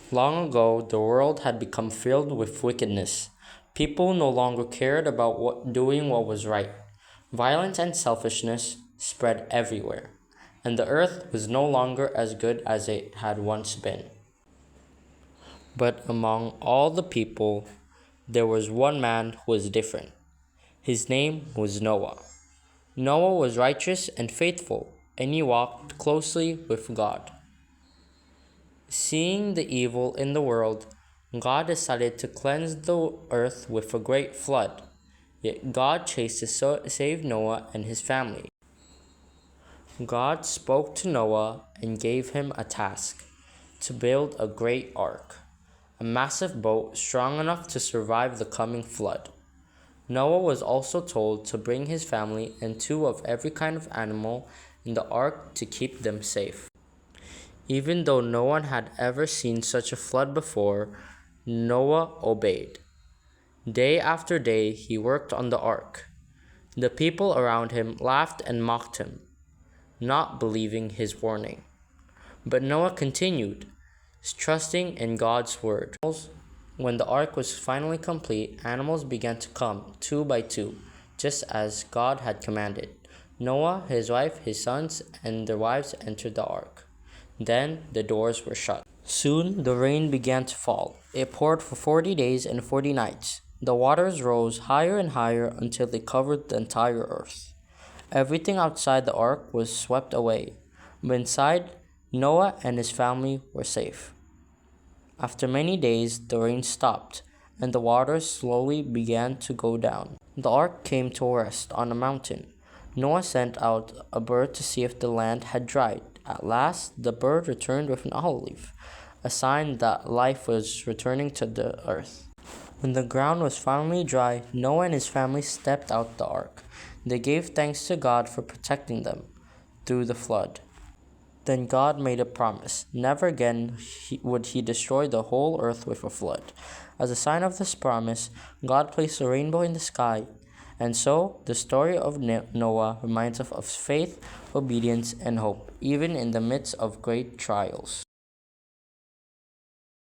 Long ago, the world had become filled with wickedness. People no longer cared about doing what was right. Violence and selfishness spread everywhere, and the earth was no longer as good as it had once been. But among all the people, there was one man who was different. His name was Noah. Noah was righteous and faithful, and he walked closely with God. Seeing the evil in the world, God decided to cleanse the earth with a great flood. Yet God chose to save Noah and his family. God spoke to Noah and gave him a task: to build a great ark, a massive boat strong enough to survive the coming flood. Noah was also told to bring his family and two of every kind of animal in the ark to keep them safe. Even though no one had ever seen such a flood before, Noah obeyed. Day after day he worked on the ark. The people around him laughed and mocked him, not believing his warning. But Noah continued, trusting in God's word. When the ark was finally complete, animals began to come, two by two, just as God had commanded. Noah, his wife, his sons, and their wives entered the ark. Then the doors were shut. Soon the rain began to fall. It poured for 40 days and 40 nights. The waters rose higher and higher until they covered the entire earth. Everything outside the ark was swept away, but inside, Noah and his family were safe. After many days, the rain stopped, and the waters slowly began to go down. The ark came to rest on a mountain. Noah sent out a bird to see if the land had dried. At last, the bird returned with an olive leaf, a sign that life was returning to the earth. When the ground was finally dry, Noah and his family stepped out the ark. They gave thanks to God for protecting them through the flood. Then God made a promise. Never again would he destroy the whole earth with a flood. As a sign of this promise, God placed a rainbow in the sky. And so, the story of Noah reminds us of faith, obedience, and hope, even in the midst of great trials.